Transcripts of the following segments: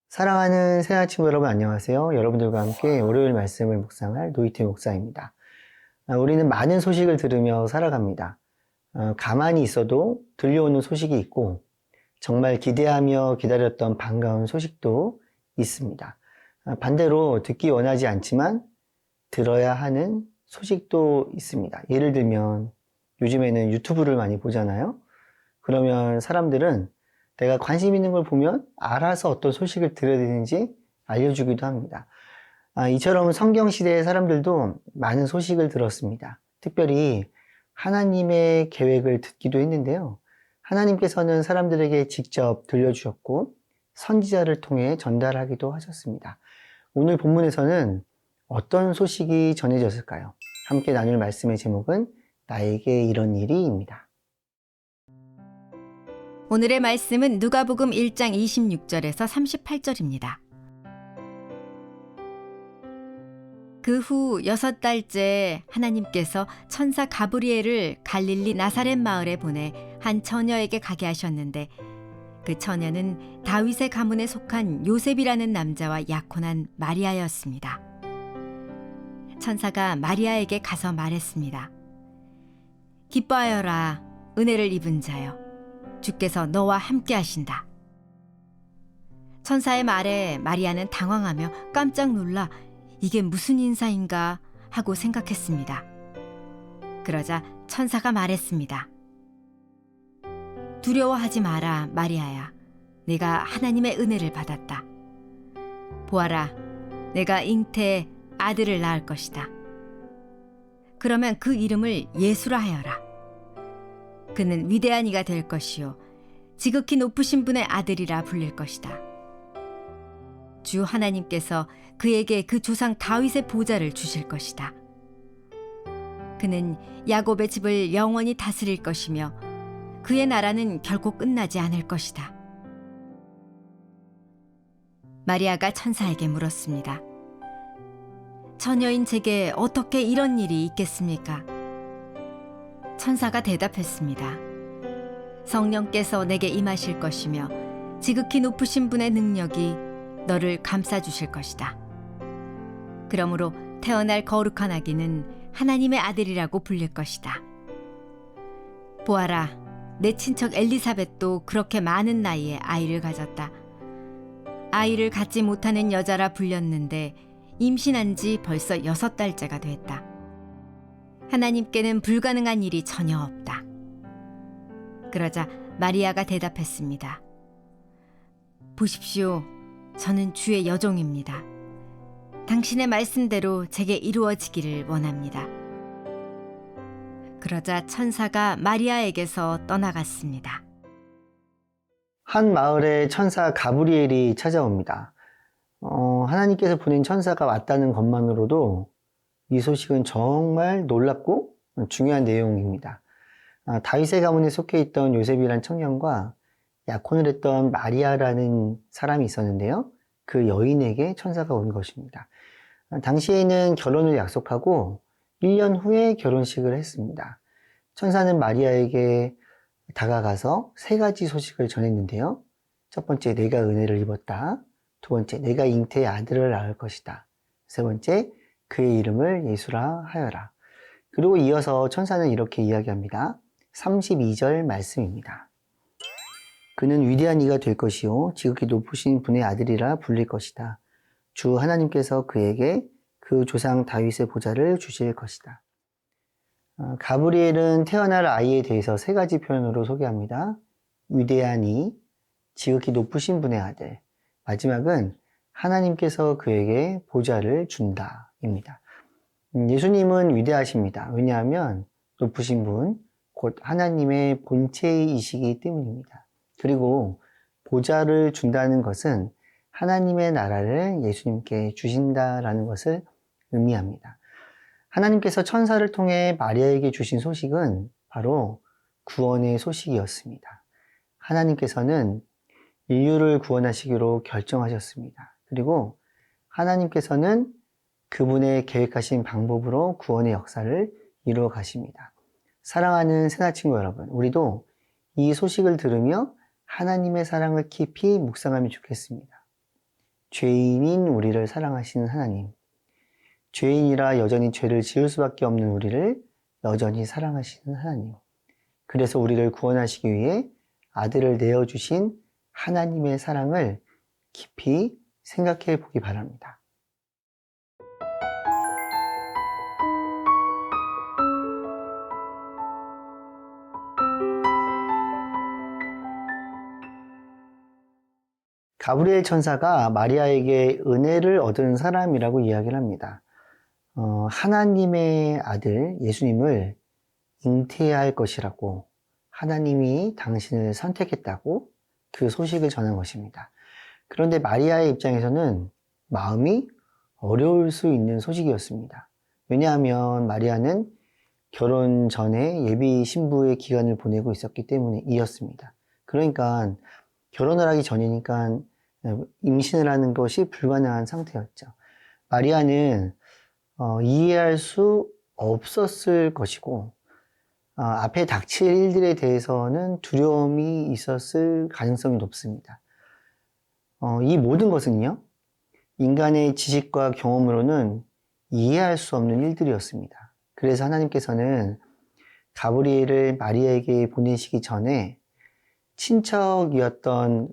사랑하는 새날 친구 여러분 안녕하세요. 여러분들과 함께 월요일 말씀을 묵상할 노이트 목사입니다. 우리는 많은 소식을 들으며 살아갑니다. 가만히 있어도 들려오는 소식이 있고 정말 기대하며 기다렸던 반가운 소식도 있습니다. 반대로 듣기 원하지 않지만 들어야 하는 소식도 있습니다. 예를 들면 요즘에는 유튜브를 많이 보잖아요. 그러면 사람들은 내가 관심 있는 걸 보면 알아서 어떤 소식을 들어야 되는지 알려주기도 합니다. 이처럼 성경시대의 사람들도 많은 소식을 들었습니다. 특별히 하나님의 계획을 듣기도 했는데요. 하나님께서는 사람들에게 직접 들려주셨고 선지자를 통해 전달하기도 하셨습니다. 오늘 본문에서는 어떤 소식이 전해졌을까요? 함께 나눌 말씀의 제목은 나에게 이런 일이입니다. 오늘의 말씀은 누가복음 1장 26절에서 38절입니다. 그 후 6달째 하나님께서 천사 가브리엘을 갈릴리 나사렛 마을에 보내 한 처녀에게 가게 하셨는데 그 처녀는 다윗의 가문에 속한 요셉이라는 남자와 약혼한 마리아였습니다. 천사가 마리아에게 가서 말했습니다. 기뻐하여라, 은혜를 입은 자여. 주께서 너와 함께 하신다. 천사의 말에 마리아는 당황하며 깜짝 놀라 이게 무슨 인사인가 하고 생각했습니다. 그러자 천사가 말했습니다. 두려워하지 마라, 마리아야. 내가 하나님의 은혜를 받았다. 보아라, 내가 잉태에 아들을 낳을 것이다. 그러면 그 이름을 예수라 하여라. 그는 위대한 이가 될 것이요 지극히 높으신 분의 아들이라 불릴 것이다. 주 하나님께서 그에게 그 조상 다윗의 보좌를 주실 것이다. 그는 야곱의 집을 영원히 다스릴 것이며 그의 나라는 결코 끝나지 않을 것이다. 마리아가 천사에게 물었습니다. 처녀인 제게 어떻게 이런 일이 있겠습니까? 천사가 대답했습니다. 성령께서 내게 임하실 것이며 지극히 높으신 분의 능력이 너를 감싸주실 것이다. 그러므로 태어날 거룩한 아기는 하나님의 아들이라고 불릴 것이다. 보아라, 내 친척 엘리사벳도 그렇게 많은 나이에 아이를 가졌다. 아이를 갖지 못하는 여자라 불렸는데 임신한 지 벌써 6달째가 됐다. 하나님께는 불가능한 일이 전혀 없다. 그러자 마리아가 대답했습니다. 보십시오, 저는 주의 여종입니다. 당신의 말씀대로 제게 이루어지기를 원합니다. 그러자 천사가 마리아에게서 떠나갔습니다. 한 마을에 천사 가브리엘이 찾아옵니다. 하나님께서 보낸 천사가 왔다는 것만으로도 이 소식은 정말 놀랍고 중요한 내용입니다. 다윗의 가문에 속해 있던 요셉이란 청년과 약혼을 했던 마리아라는 사람이 있었는데요. 그 여인에게 천사가 온 것입니다. 당시에는 결혼을 약속하고 1년 후에 결혼식을 했습니다. 천사는 마리아에게 다가가서 3가지 소식을 전했는데요. 첫 번째, 내가 은혜를 입었다. 두 번째, 내가 잉태의 아들을 낳을 것이다. 세 번째, 그의 이름을 예수라 하여라. 그리고 이어서 천사는 이렇게 이야기합니다. 32절 말씀입니다. 그는 위대한 이가 될 것이요 지극히 높으신 분의 아들이라 불릴 것이다. 주 하나님께서 그에게 그 조상 다윗의 보좌를 주실 것이다. 가브리엘은 태어날 아이에 대해서 3가지 표현으로 소개합니다. 위대한 이, 지극히 높으신 분의 아들, 마지막은 하나님께서 그에게 보좌를 준다입니다. 예수님은 위대하십니다. 왜냐하면 높으신 분, 곧 하나님의 본체이시기 때문입니다. 그리고 보좌를 준다는 것은 하나님의 나라를 예수님께 주신다라는 것을 의미합니다. 하나님께서 천사를 통해 마리아에게 주신 소식은 바로 구원의 소식이었습니다. 하나님께서는 인류를 구원하시기로 결정하셨습니다. 그리고 하나님께서는 그분의 계획하신 방법으로 구원의 역사를 이루어 가십니다. 사랑하는 새날 친구 여러분, 우리도 이 소식을 들으며 하나님의 사랑을 깊이 묵상하면 좋겠습니다. 죄인인 우리를 사랑하시는 하나님, 죄인이라 여전히 죄를 지을 수밖에 없는 우리를 여전히 사랑하시는 하나님, 그래서 우리를 구원하시기 위해 아들을 내어주신 하나님의 사랑을 깊이 생각해 보기 바랍니다. 가브리엘 천사가 마리아에게 은혜를 얻은 사람이라고 이야기를 합니다. 하나님의 아들 예수님을 잉태할 것이라고, 하나님이 당신을 선택했다고 그 소식을 전한 것입니다. 그런데 마리아의 입장에서는 마음이 어려울 수 있는 소식이었습니다. 왜냐하면 마리아는 결혼 전에 예비 신부의 기간을 보내고 있었기 때문이었습니다. 그러니까 결혼을 하기 전이니까 임신을 하는 것이 불가능한 상태였죠. 마리아는 이해할 수 없었을 것이고, 앞에 닥칠 일들에 대해서는 두려움이 있었을 가능성이 높습니다. 이 모든 것은요, 인간의 지식과 경험으로는 이해할 수 없는 일들이었습니다. 그래서 하나님께서는 가브리엘을 마리아에게 보내시기 전에 친척이었던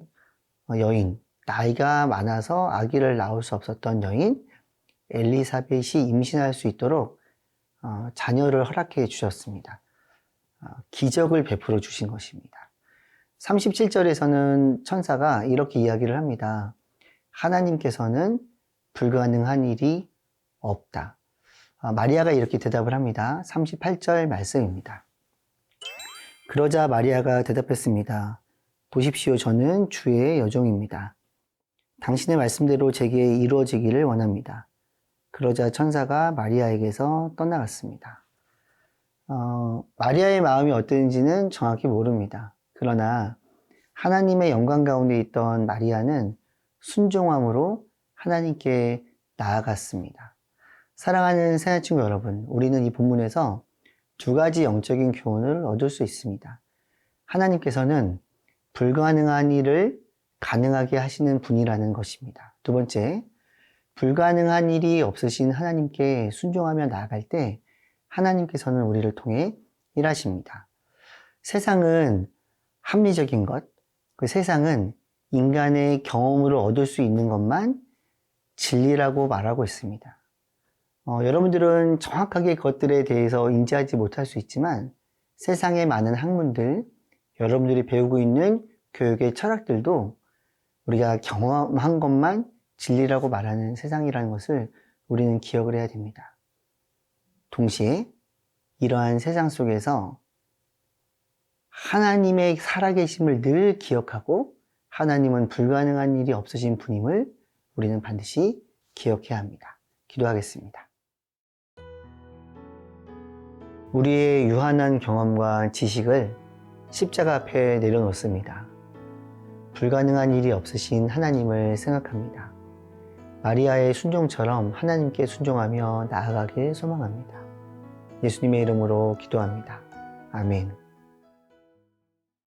여인, 나이가 많아서 아기를 낳을 수 없었던 여인 엘리사벳이 임신할 수 있도록 자녀를 허락해 주셨습니다. 기적을 베풀어 주신 것입니다. 37절에서는 천사가 이렇게 이야기를 합니다. 하나님께서는 불가능한 일이 없다. 마리아가 이렇게 대답을 합니다. 38절 말씀입니다. 그러자 마리아가 대답했습니다. 보십시오, 저는 주의 여종입니다. 당신의 말씀대로 제게 이루어지기를 원합니다. 그러자 천사가 마리아에게서 떠나갔습니다. 마리아의 마음이 어땠는지는 정확히 모릅니다. 그러나 하나님의 영광 가운데 있던 마리아는 순종함으로 하나님께 나아갔습니다. 사랑하는 새날친구 여러분, 우리는 이 본문에서 두 가지 영적인 교훈을 얻을 수 있습니다. 하나님께서는 불가능한 일을 가능하게 하시는 분이라는 것입니다. 두 번째, 불가능한 일이 없으신 하나님께 순종하며 나아갈 때 하나님께서는 우리를 통해 일하십니다. 세상은 합리적인 것, 그 세상은 인간의 경험으로 얻을 수 있는 것만 진리라고 말하고 있습니다. 여러분들은 정확하게 그것들에 대해서 인지하지 못할 수 있지만 세상의 많은 학문들, 여러분들이 배우고 있는 교육의 철학들도 우리가 경험한 것만 진리라고 말하는 세상이라는 것을 우리는 기억을 해야 됩니다. 동시에 이러한 세상 속에서 하나님의 살아계심을 늘 기억하고 하나님은 불가능한 일이 없으신 분임을 우리는 반드시 기억해야 합니다. 기도하겠습니다. 우리의 유한한 경험과 지식을 십자가 앞에 내려놓습니다. 불가능한 일이 없으신 하나님을 생각합니다. 마리아의 순종처럼 하나님께 순종하며 나아가길 소망합니다. 예수님의 이름으로 기도합니다. 아멘.